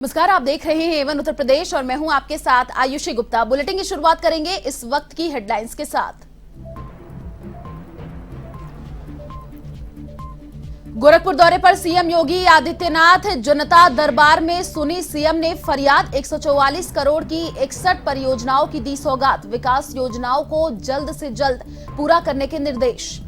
नमस्कार, आप देख रहे हैं एवन उत्तर प्रदेश और मैं हूं आपके साथ आयुषी गुप्ता। बुलेटिन की शुरुआत करेंगे इस वक्त की हेडलाइंस के साथ। गोरखपुर दौरे पर सीएम योगी आदित्यनाथ, जनता दरबार में सुनी सीएम ने फरियाद। 144 करोड़ की 61 परियोजनाओं की दी सौगात। विकास योजनाओं को जल्द से जल्द पूरा करने के निर्देश।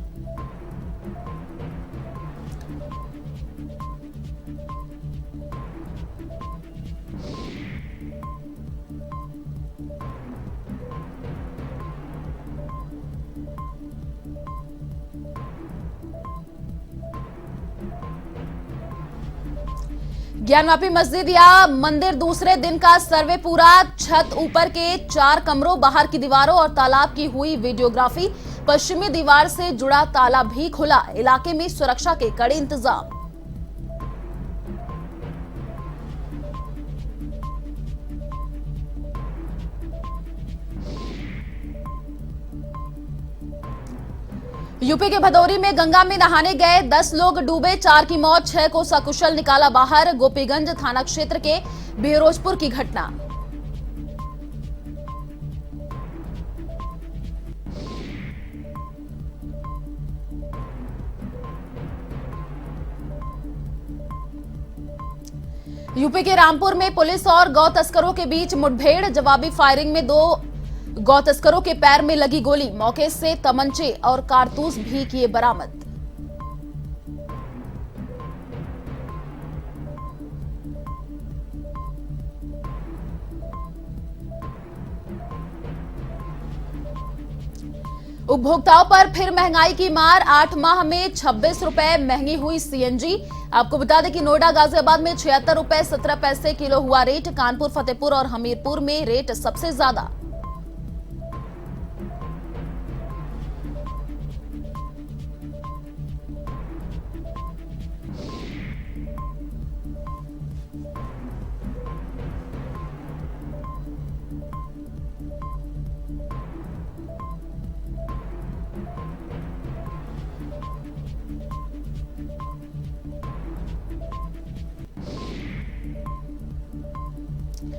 ज्ञानवापी मस्जिद या मंदिर दूसरे दिन का सर्वे पूरा। छत ऊपर के 4 कमरों, बाहर की दीवारों और तालाब की हुई वीडियोग्राफी। पश्चिमी दीवार से जुड़ा ताला भी खुला। इलाके में सुरक्षा के कड़े इंतजाम। यूपी के भदौरी में गंगा में नहाने गए 10 लोग डूबे, 4 की मौत, 6 को सकुशल निकाला बाहर। गोपीगंज थाना क्षेत्र के बेरोजपुर की घटना। यूपी के रामपुर में पुलिस और गौ तस्करों के बीच मुठभेड़। जवाबी फायरिंग में 2 गौ तस्करों के पैर में लगी गोली। मौके से तमंचे और कारतूस भी किए बरामद। उपभोक्ताओं पर फिर महंगाई की मार। 8 माह में 26 रुपए महंगी हुई सीएनजी। आपको बता दें कि नोएडा, गाजियाबाद में 76 रुपए 17 पैसे किलो हुआ रेट। कानपुर, फतेहपुर और हमीरपुर में रेट सबसे ज्यादा।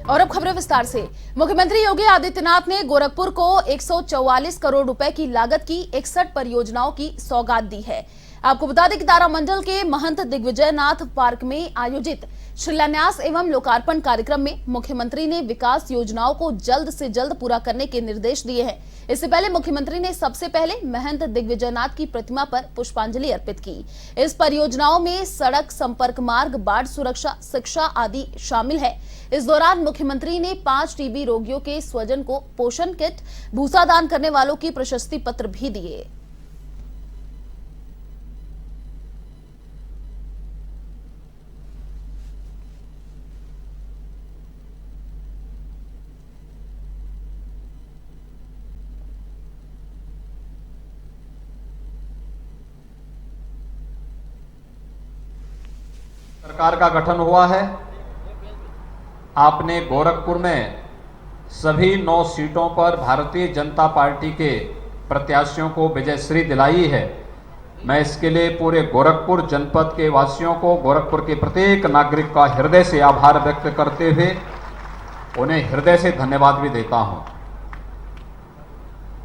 और अब खबरें विस्तार से। मुख्यमंत्री योगी आदित्यनाथ ने गोरखपुर को 144 करोड़ रुपए की लागत की 61 परियोजनाओं की सौगात दी है। आपको बता दें कि तारामंडल के महंत दिग्विजयनाथ पार्क में आयोजित शिलान्यास एवं लोकार्पण कार्यक्रम में मुख्यमंत्री ने विकास योजनाओं को जल्द से जल्द पूरा करने के निर्देश दिए हैं। इससे पहले मुख्यमंत्री ने सबसे पहले महंत दिग्विजयनाथ की प्रतिमा पर पुष्पांजलि अर्पित की। इस परियोजनाओं में सड़क, संपर्क मार्ग, बाढ़ सुरक्षा, शिक्षा आदि शामिल है। इस दौरान मुख्यमंत्री ने 5 टीबी रोगियों के स्वजन को पोषण किट, भूसा दान करने वालों की प्रशस्ति पत्र भी दिए। सरकार का गठन हुआ है। आपने गोरखपुर में सभी 9 सीटों पर भारतीय जनता पार्टी के प्रत्याशियों को विजयश्री दिलाई है। मैं इसके लिए पूरे गोरखपुर जनपद के वासियों को, गोरखपुर के प्रत्येक नागरिक का हृदय से आभार व्यक्त करते हुए उन्हें हृदय से धन्यवाद भी देता हूं।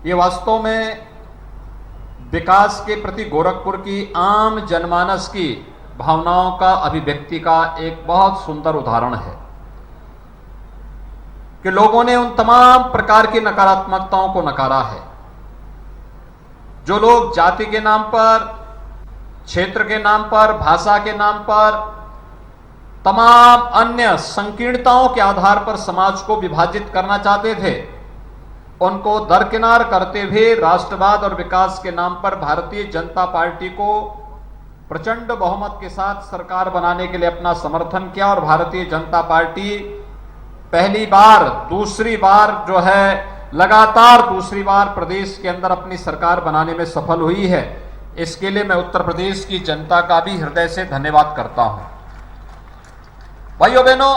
ये वास्तव में विकास के प्रति गोरखपुर की आम जनमानस की भावनाओं का अभिव्यक्ति का एक बहुत सुंदर उदाहरण है कि लोगों ने उन तमाम प्रकार की नकारात्मकताओं को नकारा है जो लोग जाति के नाम पर, क्षेत्र के नाम पर, भाषा के नाम पर, तमाम अन्य संकीर्णताओं के आधार पर समाज को विभाजित करना चाहते थे, उनको दरकिनार करते हुए राष्ट्रवाद और विकास के नाम पर भारतीय जनता पार्टी को प्रचंड बहुमत के साथ सरकार बनाने के लिए अपना समर्थन किया। और भारतीय जनता पार्टी पहली बार, दूसरी बार जो है, लगातार दूसरी बार प्रदेश के अंदर अपनी सरकार बनाने में सफल हुई है। इसके लिए मैं उत्तर प्रदेश की जनता का भी हृदय से धन्यवाद करता हूं। भाइयों बहनों,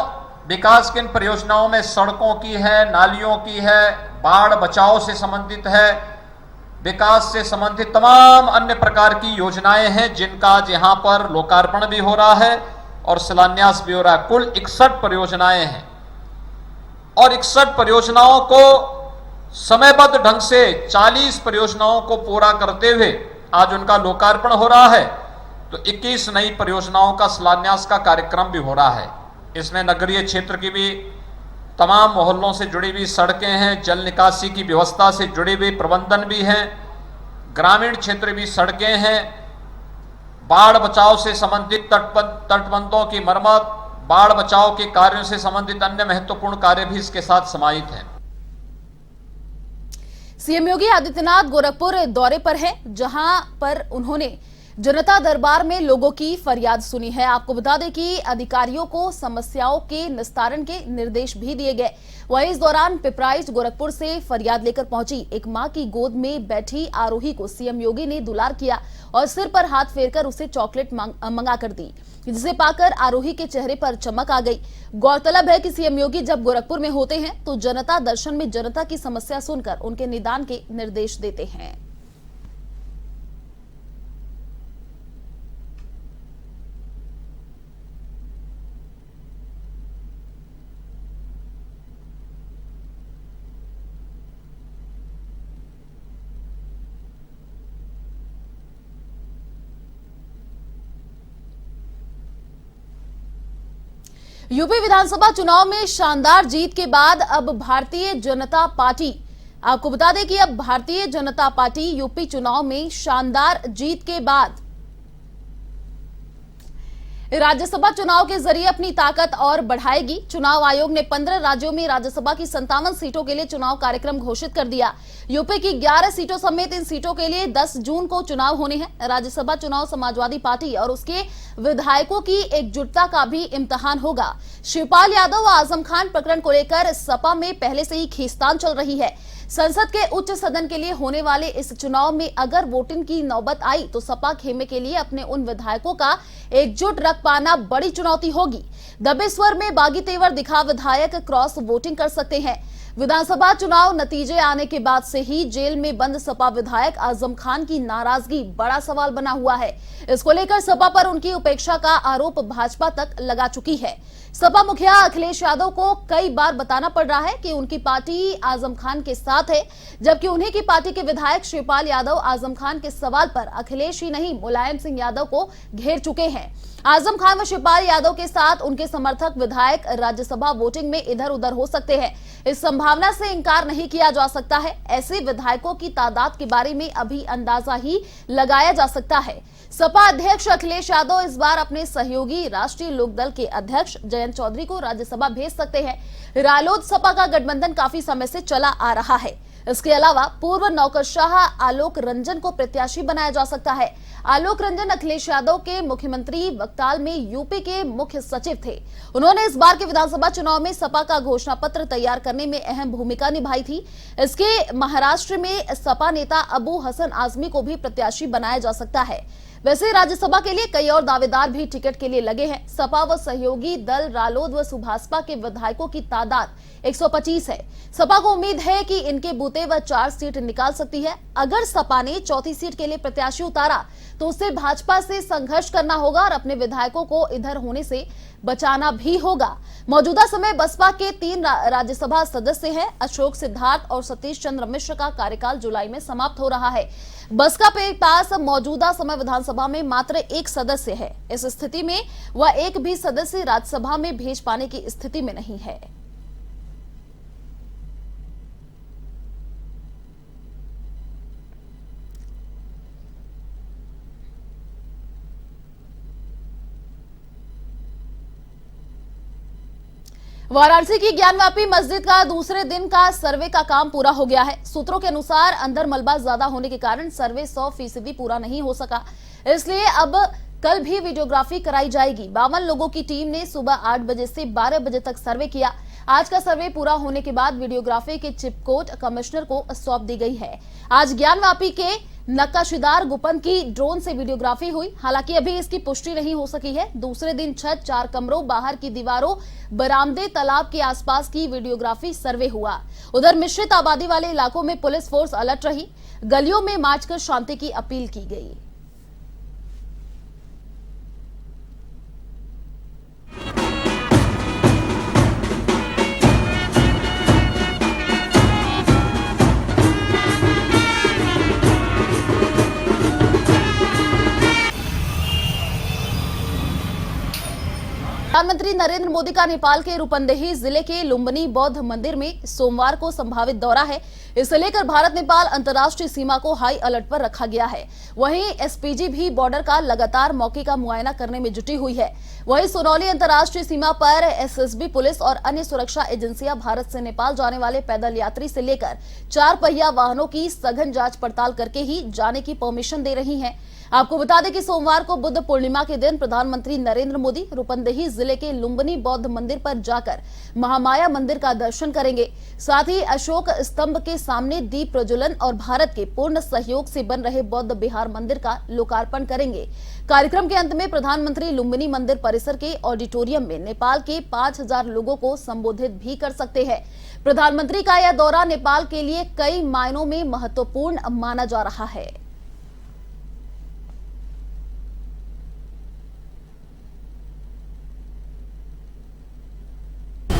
विकास की इन परियोजनाओं में सड़कों की है, नालियों की है, बाढ़ बचाव से संबंधित है, विकास से संबंधित तमाम अन्य प्रकार की योजनाएं हैं जिनका आज यहां पर लोकार्पण भी हो रहा है। और शिलान्यास भी हो रहा है। कुल 61 परियोजनाएं हैं और 61 परियोजनाओं को समयबद्ध ढंग से 40 परियोजनाओं को पूरा करते हुए आज उनका लोकार्पण हो रहा है। तो 21 नई परियोजनाओं का शिलान्यास का कार्यक्रम भी हो रहा है। इसमें नगरीय क्षेत्र की भी तमाम मोहल्लों से जुड़ी हुई सड़कें हैं, जल निकासी की व्यवस्था से जुड़ी हुई प्रबंधन भी हैं, ग्रामीण क्षेत्र भी सड़कें हैं, बाढ़ बचाव से संबंधित तटबंधों की मरम्मत, बाढ़ बचाव के कार्यों से संबंधित अन्य महत्वपूर्ण कार्य भी इसके साथ समाहित हैं। सीएम योगी आदित्यनाथ गोरखपुर दौरे पर हैं, जहां पर उन्होंने जनता दरबार में लोगों की फरियाद सुनी है। आपको बता दें कि अधिकारियों को समस्याओं के निस्तारण के निर्देश भी दिए गए। वहीं इस दौरान पिपराइच गोरखपुर से फरियाद लेकर पहुंची एक मां की गोद में बैठी आरोही को सीएम योगी ने दुलार किया और सिर पर हाथ फेरकर उसे चॉकलेट मंगा कर दी, जिसे पाकर आरोही के चेहरे पर चमक आ गई। गौरतलब है कि सीएम योगी जब गोरखपुर में होते हैं तो जनता दर्शन में जनता की समस्या सुनकर उनके निदान के निर्देश देते हैं। यूपी विधानसभा चुनाव में शानदार जीत के बाद अब भारतीय जनता पार्टी, आपको बता दें कि अब भारतीय जनता पार्टी यूपी चुनाव में शानदार जीत के बाद राज्यसभा चुनाव के जरिए अपनी ताकत और बढ़ाएगी। चुनाव आयोग ने 15 राज्यों में राज्यसभा की 57 सीटों के लिए चुनाव कार्यक्रम घोषित कर दिया। यूपी की 11 सीटों समेत इन सीटों के लिए 10 जून को चुनाव होने हैं। राज्यसभा चुनाव समाजवादी पार्टी और उसके विधायकों की एकजुटता का भी इम्तिहान होगा। शिवपाल यादव व आजम खान प्रकरण को लेकर सपा में पहले से ही खींचतान चल रही है। संसद के उच्च सदन के लिए होने वाले इस चुनाव में अगर वोटिंग की नौबत आई तो सपा खेमे के लिए अपने उन विधायकों का एकजुट रख पाना बड़ी चुनौती होगी। दबे स्वर में बागी तेवर दिखा विधायक क्रॉस वोटिंग कर सकते हैं। विधानसभा चुनाव नतीजे आने के बाद से ही जेल में बंद सपा विधायक आजम खान की नाराजगी बड़ा सवाल बना हुआ है। इसको लेकर सपा पर उनकी उपेक्षा का आरोप भाजपा तक लगा चुकी है। सपा मुखिया अखिलेश यादव को कई बार बताना पड़ रहा है कि उनकी पार्टी आजम खान के साथ है, जबकि उन्हीं की पार्टी के विधायक शिवपाल यादव आजम खान के सवाल पर अखिलेश ही नहीं मुलायम सिंह यादव को घेर चुके हैं। आजम खान व शिवपाल यादव के साथ उनके समर्थक विधायक राज्यसभा वोटिंग में इधर उधर हो सकते हैं। इस संभावना से इंकार नहीं किया जा सकता है। ऐसे विधायकों की तादाद के बारे में अभी अंदाजा ही लगाया जा सकता है। सपा अध्यक्ष अखिलेश यादव इस बार अपने सहयोगी राष्ट्रीय लोकदल के अध्यक्ष जयंत चौधरी को राज्यसभा भेज सकते हैं। रालोद सपा का गठबंधन काफी समय से चला आ रहा है। इसके अलावा पूर्व नौकरशाह आलोक रंजन को प्रत्याशी बनाया जा सकता है। आलोक रंजन अखिलेश यादव के मुख्यमंत्री वक्ताल में यूपी के मुख्य सचिव थे। उन्होंने इस बार के विधानसभा चुनाव में सपा का घोषणा पत्र तैयार करने में अहम भूमिका निभाई थी। इसके महाराष्ट्र में सपा नेता अबू हसन आजमी को भी प्रत्याशी बनाया जा सकता है। वैसे राज्यसभा के लिए कई और दावेदार भी टिकट के लिए लगे हैं। सपा व सहयोगी दल रालोद व सुभाषपा के विधायकों की तादाद 125 है। सपा को उम्मीद है कि इनके बूते व 4 सीट निकाल सकती है। अगर सपा ने चौथी सीट के लिए प्रत्याशी उतारा तो उसे भाजपा से संघर्ष करना होगा और अपने विधायकों को इधर होने से बचाना भी होगा। मौजूदा समय बसपा के 3 राज्यसभा सदस्य हैं। अशोक सिद्धार्थ और सतीश चंद्र मिश्र का कार्यकाल जुलाई में समाप्त हो रहा है। बसपा के पास मौजूदा समय विधानसभा में मात्र 1 सदस्य है। इस स्थिति में वह एक भी सदस्य राज्यसभा में भेज पाने की स्थिति में नहीं है। वाराणसी की ज्ञानवापी मस्जिद का दूसरे दिन का सर्वे का काम पूरा हो गया है। सूत्रों के अनुसार अंदर मलबा ज्यादा होने के कारण सर्वे 100% पूरा नहीं हो सका, इसलिए अब कल भी वीडियोग्राफी कराई जाएगी। 52 लोगों की टीम ने सुबह 8 बजे से 12 बजे तक सर्वे किया। आज का सर्वे पूरा होने के बाद वीडियोग्राफी की चिपकोट कमिश्नर को सौंप दी गई है। आज ज्ञानवापी के नक्काशीदार गुपन की ड्रोन से वीडियोग्राफी हुई। हालांकि अभी इसकी पुष्टि नहीं हो सकी है। दूसरे दिन छत, 4 कमरों, बाहर की दीवारों, बरामदे, तालाब के आसपास की वीडियोग्राफी सर्वे हुआ। उधर मिश्रित आबादी वाले इलाकों में पुलिस फोर्स अलर्ट रही। गलियों में मार्च कर शांति की अपील की गई। प्रधानमंत्री नरेंद्र मोदी का नेपाल के रूपंदेही जिले के लुम्बिनी बौद्ध मंदिर में सोमवार को संभावित दौरा है। इसे लेकर भारत नेपाल अंतर्राष्ट्रीय सीमा को हाई अलर्ट पर रखा गया है। वहीं एसपीजी भी बॉर्डर का लगातार मौके का मुआयना करने में जुटी हुई है। वहीं सोनौली अंतर्राष्ट्रीय सीमा पर एसएसबी पुलिस और अन्य सुरक्षा एजेंसियां भारत से नेपाल जाने वाले पैदल यात्री से लेकर 4 पहिया वाहनों की सघन जांच पड़ताल करके ही जाने की परमिशन दे रही हैं। आपको बता दें कि सोमवार को बुद्ध पूर्णिमा के दिन प्रधानमंत्री नरेंद्र मोदी रूपंदेही जिले के लुम्बिनी बौद्ध मंदिर पर जाकर महामाया मंदिर का दर्शन करेंगे। साथ ही अशोक स्तंभ के सामने दीप प्रज्वलन और भारत के पूर्ण सहयोग से बन रहे बौद्ध विहार मंदिर का लोकार्पण करेंगे। कार्यक्रम के अंत में प्रधानमंत्री लुम्बिनी मंदिर परिसर के ऑडिटोरियम में नेपाल के 5000 लोगों को संबोधित भी कर सकते हैं। प्रधानमंत्री का यह दौरा नेपाल के लिए कई मायनों में महत्वपूर्ण माना जा रहा है।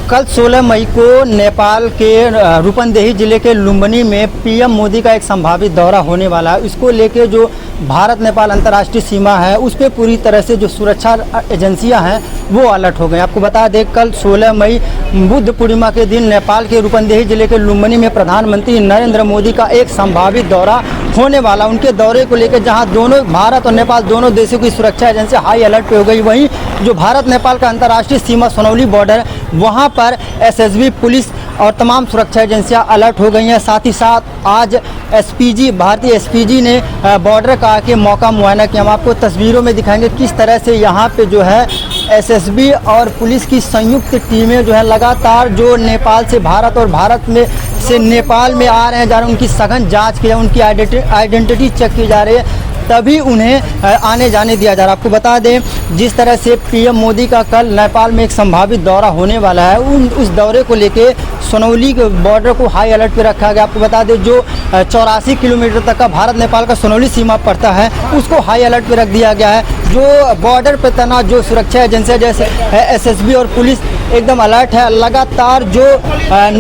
कल 16 मई को नेपाल के रूपंदेही जिले के लुम्बिनी में पीएम मोदी का एक संभावित दौरा होने वाला है। इसको लेके जो भारत नेपाल अंतर्राष्ट्रीय सीमा है उस पर पूरी तरह से जो सुरक्षा एजेंसियां हैं वो अलर्ट हो गए। आपको बता दें कल 16 मई बुद्ध पूर्णिमा के दिन नेपाल के रूपंदेही जिले के लुम्बिनी में प्रधानमंत्री नरेंद्र मोदी का एक संभावित दौरा होने वाला। उनके दौरे को लेकर जहां दोनों भारत और नेपाल दोनों देशों की सुरक्षा एजेंसी हाई अलर्ट पे हो गई, वहीं जो भारत नेपाल का अंतर्राष्ट्रीय सीमा सोनौली बॉर्डर वहां पर एसएसबी पुलिस और तमाम सुरक्षा एजेंसियां अलर्ट हो गई हैं। साथ ही साथ आज एसपीजी भारतीय एसपीजी ने बॉर्डर का आके मौका मुआयना किया। हम आपको तस्वीरों में दिखाएंगे किस तरह से यहाँ पे जो है एसएसबी और पुलिस की संयुक्त टीमें जो है लगातार जो नेपाल से भारत और भारत में से नेपाल में आ रहे हैं जा रहे हैं उनकी सघन जांच की, उनकी आइडेंटिटी चेक की जा रही है, तभी उन्हें आने जाने दिया जा रहा है। आपको बता दें जिस तरह से पीएम मोदी का कल नेपाल में एक संभावित दौरा होने वाला है, उस दौरे को लेके सोनौली के बॉर्डर को हाई अलर्ट पे रखा गया। आपको बता दें जो 84 किलोमीटर तक का भारत नेपाल का सोनौली सीमा पड़ता है उसको हाई अलर्ट पे रख दिया गया है। जो बॉर्डर पे तैनात जो सुरक्षा एजेंसियाँ जैसे एसएसबी और पुलिस एकदम अलर्ट है। लगातार जो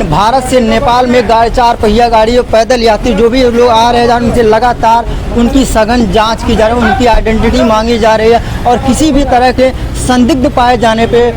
भारत से नेपाल में 4 पहिया गाड़ी और पैदल यात्री जो भी लोग आ रहे हैं उनसे लगातार उनकी सघन जांच की जा रही है, उनकी आइडेंटिटी मांगी जा रही है और किसी भी तरह के संदिग्ध पाए जाने पे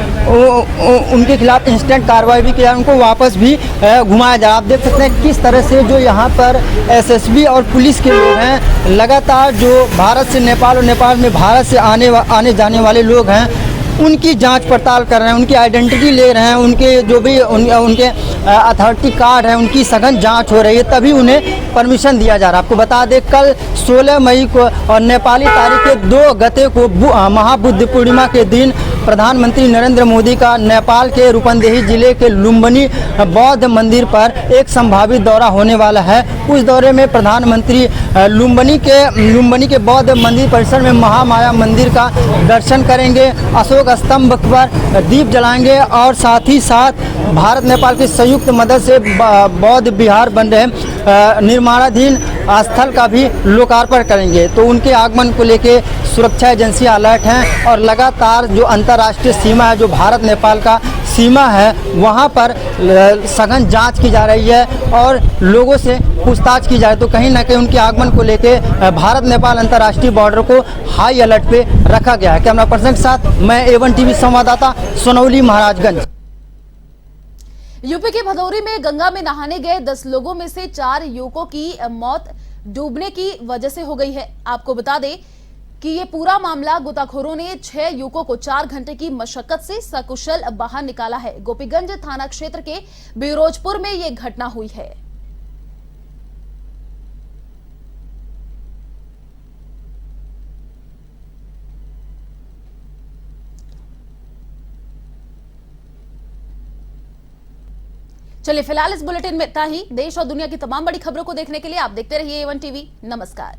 उनके खिलाफ इंस्टेंट कार्रवाई भी की जा रही है, उनको वापस भी घुमाया जा रहा है। आप देख सकते हैं किस तरह से जो यहाँ पर एसएसबी और पुलिस के लोग हैं लगातार जो भारत से नेपाल और नेपाल में भारत से आने जाने वाले लोग हैं उनकी जांच पड़ताल कर रहे हैं, उनकी आइडेंटिटी ले रहे हैं, उनके जो भी उनके अथॉरिटी कार्ड है उनकी सघन जांच हो रही है, तभी उन्हें परमिशन दिया जा रहा है। आपको बता दें कल 16 मई को और नेपाली तारीख के 2 गते को महाबुद्ध पूर्णिमा के दिन प्रधानमंत्री नरेंद्र मोदी का नेपाल के रूपंदेही जिले के लुम्बिनी बौद्ध मंदिर पर एक संभावित दौरा होने वाला है। उस दौरे में प्रधानमंत्री लुम्बिनी के बौद्ध मंदिर परिसर में महामाया मंदिर का दर्शन करेंगे, अशोक स्तंभ पर दीप जलाएंगे और साथ ही साथ भारत नेपाल की संयुक्त मदद से बौद्ध विहार बन रहे निर्माणाधीन स्थल का भी लोकार्पण करेंगे। तो उनके आगमन को लेके सुरक्षा एजेंसियां अलर्ट हैं और लगातार जो अंतर्राष्ट्रीय सीमा है जो भारत नेपाल का सीमा है वहां पर सघन जांच की जा रही है और लोगों से पूछताछ की जाए। तो कहीं ना कहीं उनके आगमन को लेके भारत नेपाल अंतर्राष्ट्रीय बॉर्डर को हाई अलर्ट पे रखा गया है। कैमरा पर्सन के साथ मैं A1 टीवी संवाददाता सोनौली महाराजगंज। यूपी के भदौरी में गंगा में नहाने गए 10 लोगों में से 4 युवकों की मौत डूबने की वजह से हो गई है। आपको बता दें कि ये पूरा मामला गोताखोरों ने 6 युवकों को 4 घंटे की मशक्कत से सकुशल बाहर निकाला है। गोपीगंज थाना क्षेत्र के बिरोजपुर में ये घटना हुई है। चलिए फिलहाल इस बुलेटिन में इतना ही। देश और दुनिया की तमाम बड़ी खबरों को देखने के लिए आप देखते रहिए A1 टीवी। नमस्कार।